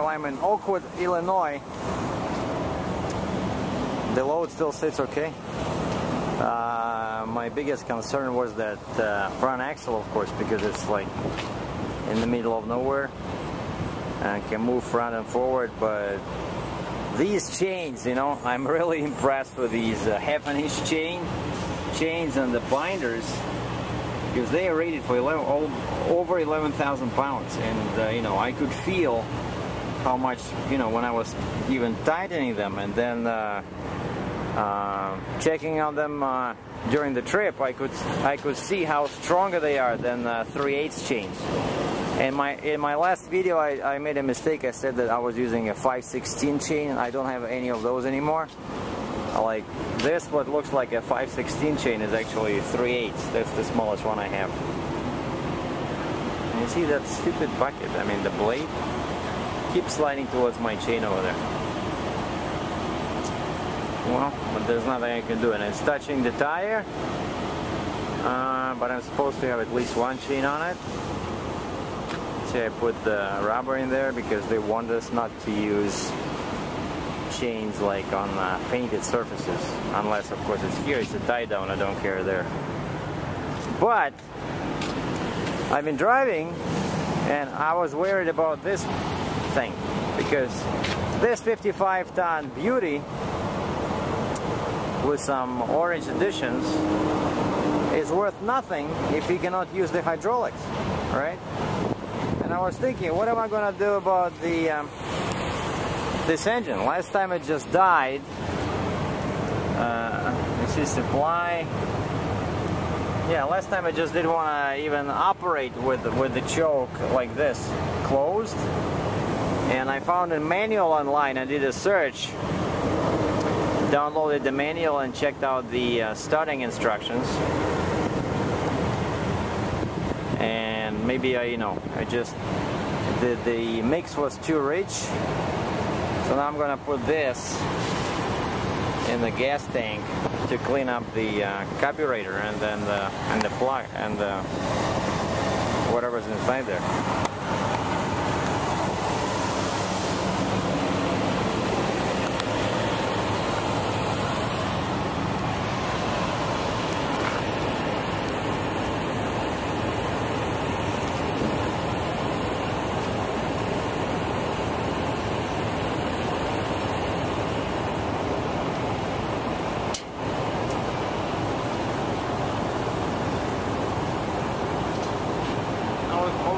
While I'm in Oakwood, Illinois, the load still sits okay. My biggest concern was that front axle, of course, because it's like in the middle of nowhere and can move front and forward. But these chains, you know, I'm really impressed with these half-an-inch chains and the binders, because they are rated for over 11,000 pounds, and you know, I could feel how much, you know, when I was even tightening them, and then checking on them during the trip, I could see how stronger they are than 3/8 chains. And in my last video, I made a mistake. I said that I was using a 5/16 chain. I don't have any of those anymore. Like this, what looks like a 5/16 chain is actually 3/8. That's the smallest one I have. And you see that stupid bucket? I mean, the blade keeps sliding towards my chain over there. Well, but there's nothing I can do, and it's touching the tire. But I'm supposed to have at least one chain on it. See, I put the rubber in there because they want us not to use chains like on painted surfaces, unless of course it's here, it's a tie down, I don't care there. But I've been driving and I was worried about this thing, because this 55-ton beauty with some orange additions is worth nothing if you cannot use the hydraulics, right? And I was thinking, what am I going to do about this engine? Last time it just died. This is supply. Yeah, last time I just didn't want to even operate with the choke like this closed. And I found a manual online. I did a search, downloaded the manual and checked out the starting instructions. And maybe the mix was too rich. So now I'm gonna put this in the gas tank to clean up the carburetor and then the plug and whatever's inside there.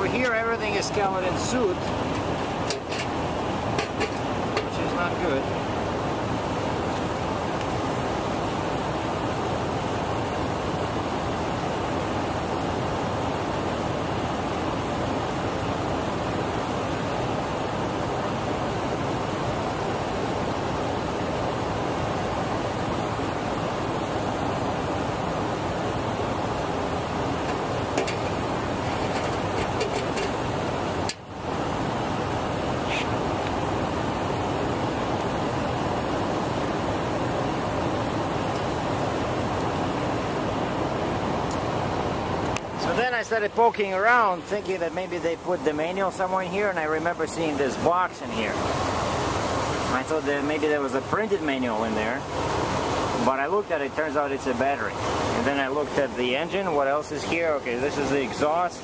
Here everything is covered in soot, which is not good. Then I started poking around, thinking that maybe they put the manual somewhere in here, and I remember seeing this box in here. I thought that maybe there was a printed manual in there, but I looked at it, turns out it's a battery. And then I looked at the engine, what else is here? Okay, this is the exhaust.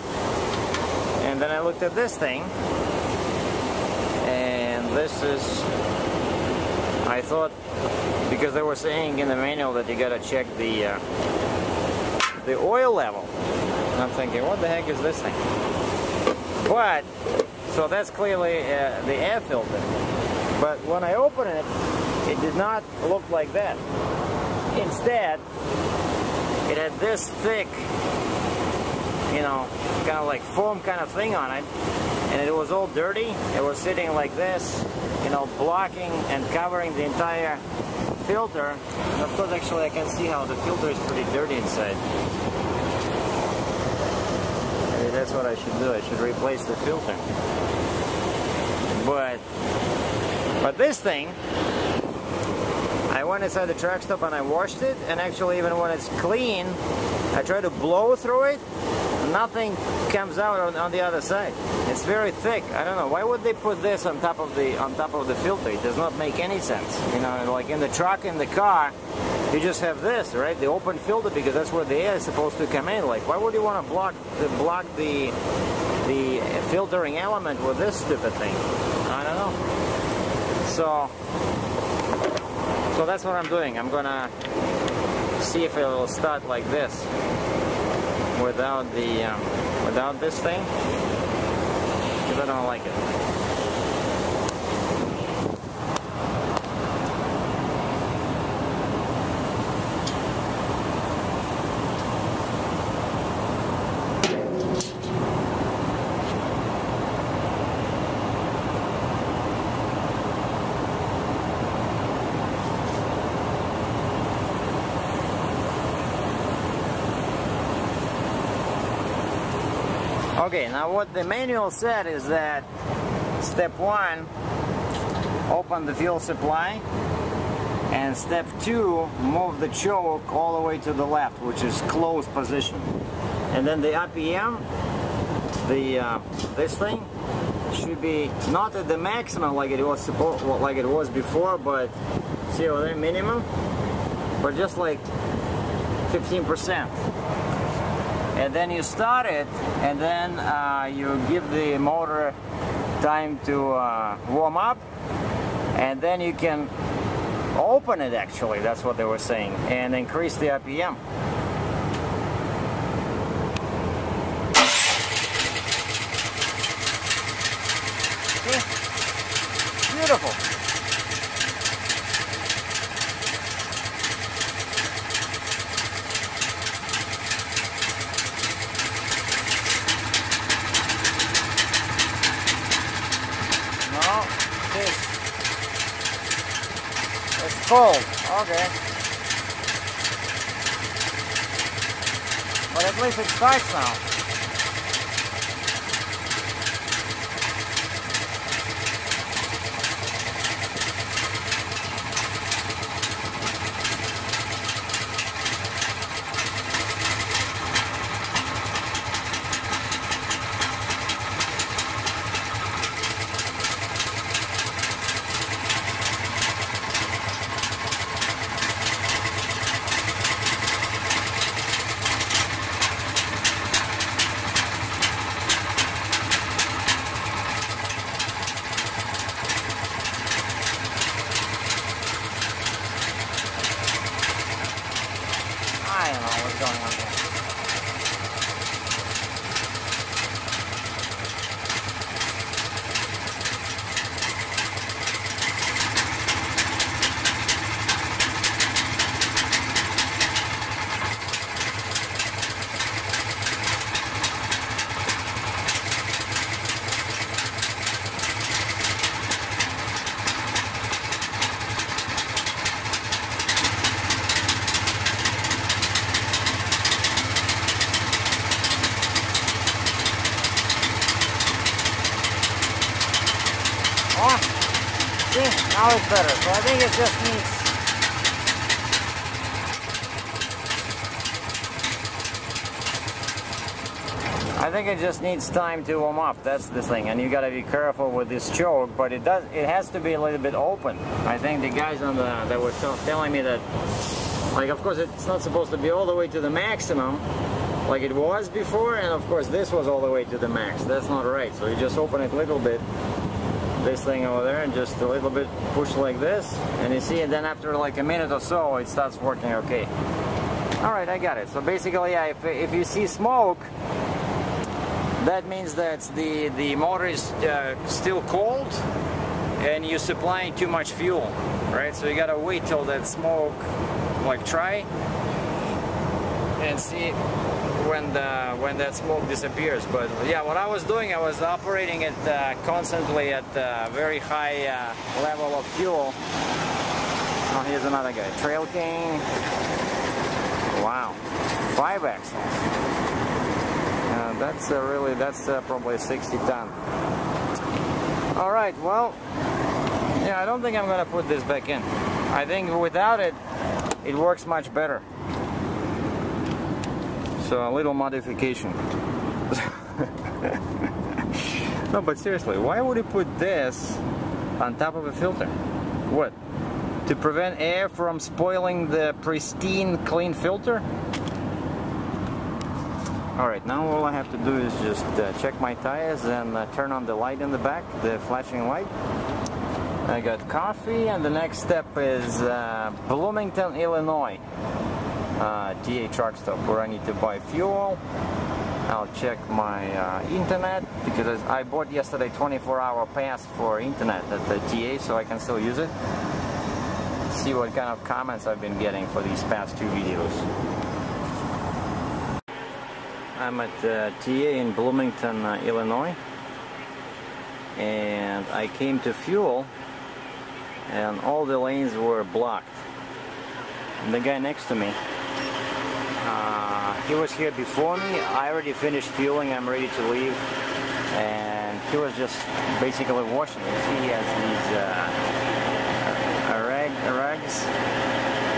And then I looked at this thing, and this is, I thought, because they were saying in the manual that you gotta check the oil level. And I'm thinking, what the heck is this thing? But, so that's clearly the air filter. But when I opened it, it did not look like that. Instead, it had this thick, you know, kind of like foam kind of thing on it. And it was all dirty. It was sitting like this, you know, blocking and covering the entire filter. And of course, actually, I can see how the filter is pretty dirty inside. That's what I should do. I should replace the filter. But this thing, I went inside the truck stop and I washed it, and actually even when it's clean, I try to blow through it, nothing comes out on the other side. It's very thick. I don't know why would they put this on top of the filter. It does not make any sense. You know, like in the truck, in the car, you just have this, right? The open filter, because that's where the air is supposed to come in. Like, why would you want to block the filtering element with this stupid thing? I don't know. So that's what I'm doing. I'm gonna see if it will start like this without this thing. I don't like it. Okay, now what the manual said is that step 1, open the fuel supply, and step 2, move the choke all the way to the left, which is closed position. And then the RPM, this thing should be not at the maximum like it was before, but see over there, minimum, but just like 15%. And then you start it, and then you give the motor time to warm up, and then you can open it, actually, that's what they were saying, and increase the RPM. See? Beautiful. It's cold, okay. But at least it starts now. I don't know what's going on here. Oh, see, now it's better. So I think it just needs... I think it just needs time to warm up. That's the thing, and you gotta be careful with this choke. But it has to be a little bit open. I think the guys on that were telling me that, like, of course, it's not supposed to be all the way to the maximum, like it was before, and of course this was all the way to the max. That's not right. So you just open it a little bit. This thing over there, and just a little bit push like this, and you see, and then after like a minute or so it starts working okay. Alright, I got it. So basically, yeah, if you see smoke, that means that the motor is still cold and you're supplying too much fuel, right? So you gotta wait till that smoke, like, try and see when that smoke disappears. But yeah, what I was doing, I was operating it constantly at a very high level of fuel. Oh, here's another guy, Trail King. Wow, 5 axles. That's probably 60 ton. All right, well, yeah, I don't think I'm gonna put this back in. I think without it, it works much better. So a little modification. No, but seriously, why would he put this on top of a filter? What? To prevent air from spoiling the pristine, clean filter? Alright, now all I have to do is just check my tires and turn on the light in the back, the flashing light. I got coffee, and the next step is Bloomington, Illinois, TA truck stop, where I need to buy fuel. I'll check my internet, because I bought yesterday 24-hour pass for internet at the TA, so I can still use it. See what kind of comments I've been getting for these past 2 videos. I'm at TA in Bloomington, Illinois, and I came to fuel and all the lanes were blocked. And the guy next to me, he was here before me. I already finished fueling, I'm ready to leave, and he was just basically washing. You see, he has these rags,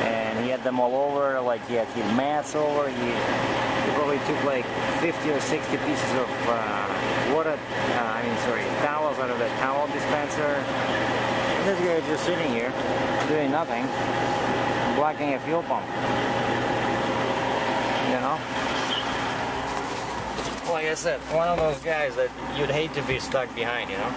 and he had them all over, like he had his mats over. He probably took like 50 or 60 pieces of towels out of the towel dispenser. And this guy is just sitting here, doing nothing, blocking a fuel pump. You know? Like I said, one of those guys that you'd hate to be stuck behind, you know?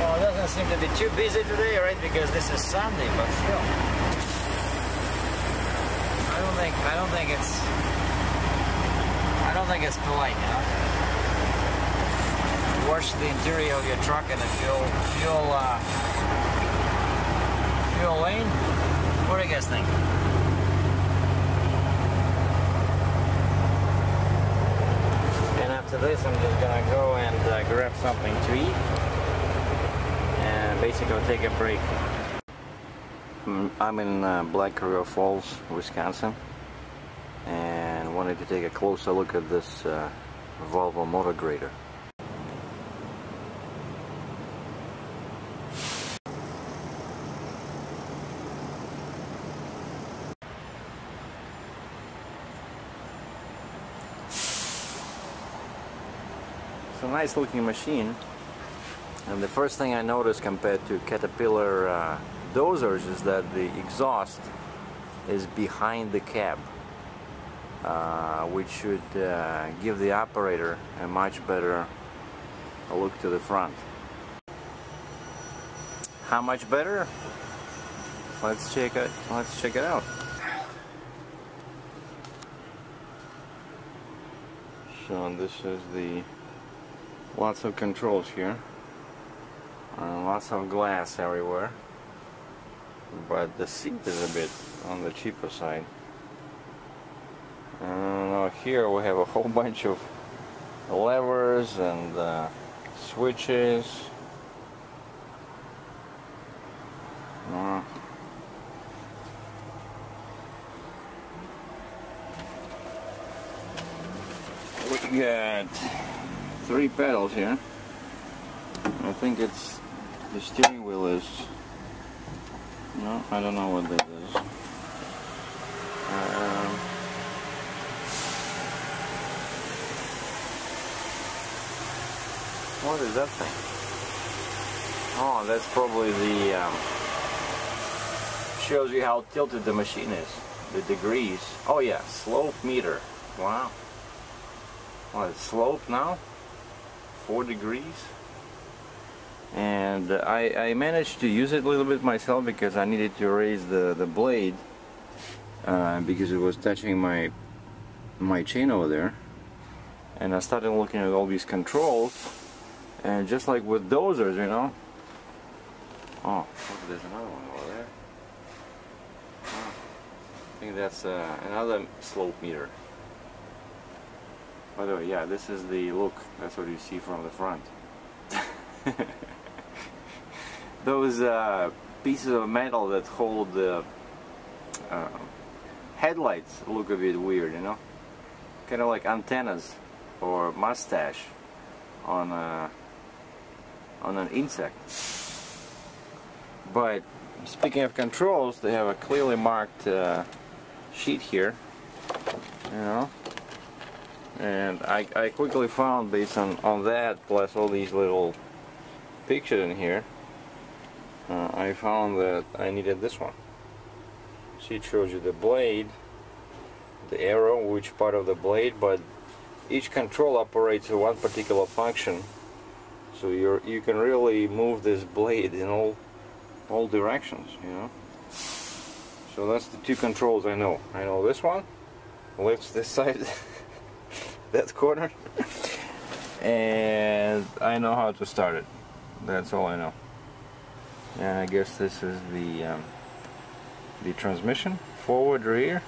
Well, it doesn't seem to be too busy today, right? Because this is Sunday, but still. I don't think it's polite, you know? Wash the interior of your truck in a fuel lane. What do you guys think? And after this, I'm just gonna go and grab something to eat and basically take a break. I'm in Black River Falls, Wisconsin, and wanted to take a closer look at this Volvo motor grader. It's a nice looking machine, and the first thing I noticed compared to Caterpillar dozers is that the exhaust is behind the cab, which should give the operator a much better look to the front. How much better? Let's check it out. So this is the lots of controls here, lots of glass everywhere. But the seat is a bit on the cheaper side. Now here we have a whole bunch of levers and switches. We got 3 pedals here. I think it's the steering wheel is. No, I don't know what that is. What is that thing? Oh, that's probably the shows you how tilted the machine is, the degrees. Oh yeah, slope meter. Wow. Well, it's sloped now, 4 degrees. And I managed to use it a little bit myself because I needed to raise the blade because it was touching my chain over there. And I started looking at all these controls, and just like with dozers, you know. Oh, look, there's another one over there. Oh, I think that's another slope meter. By the way, yeah, this is the look. That's what you see from the front. Those pieces of metal that hold the headlights look a bit weird, you know, kind of like antennas or mustache on an insect. But speaking of controls, they have a clearly marked sheet here, you know, And I quickly found, based on that, plus all these little pictures in here, I found that I needed this one. See, it shows you the blade, the arrow, which part of the blade, but each control operates in one particular function. So you can really move this blade in all directions, you know. So that's the two controls I know. I know this one lifts this side, that corner, and I know how to start it. That's all I know. And I guess this is the transmission, forward, rear,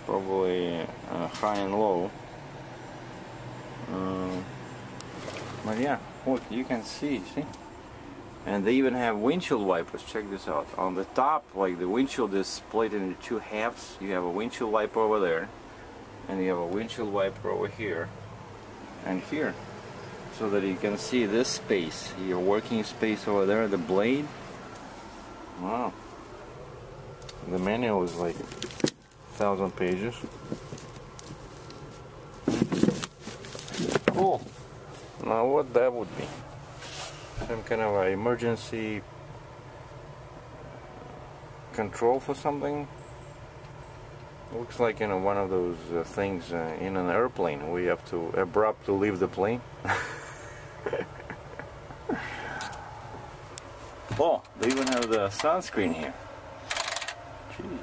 probably high and low. But yeah, look, you can see, and they even have windshield wipers. Check this out. On the top, like, the windshield is split into two halves. You have a windshield wiper over there, and you have a windshield wiper over here and here, so that you can see this space, your working space over there, the blade. Wow. The manual is like 1,000 pages. Cool. Now what that would be? Some kind of an emergency control for something? Looks like, you know, one of those things in an airplane where you have to abruptly leave the plane. Oh, they even have the sunscreen here. Jesus.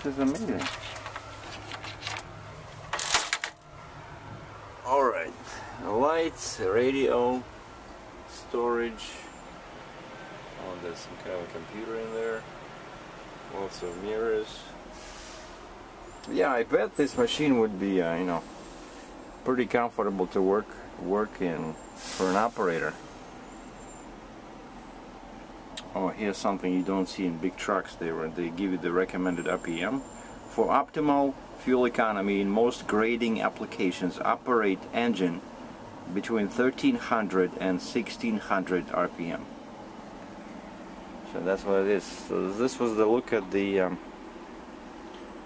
This is amazing. Alright, lights, radio, storage. Oh, there's some kind of a computer in there. Lots of mirrors. Yeah, I bet this machine would be, you know, pretty comfortable to work in for an operator. Oh, here's something you don't see in big trucks. They give you the recommended RPM. For optimal fuel economy in most grading applications, operate engine between 1300 and 1600 RPM. So that's what it is. So this was the look at the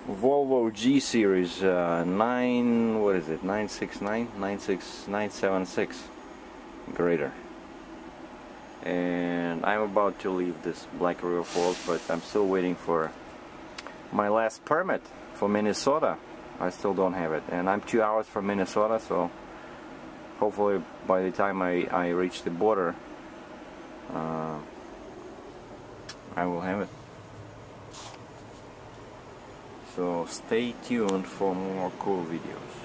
Volvo G series 976 grader. And I'm about to leave this Black River Falls, but I'm still waiting for my last permit for Minnesota. I still don't have it, and I'm 2 hours from Minnesota, so hopefully by the time I reach the border, I will have it. So stay tuned for more cool videos.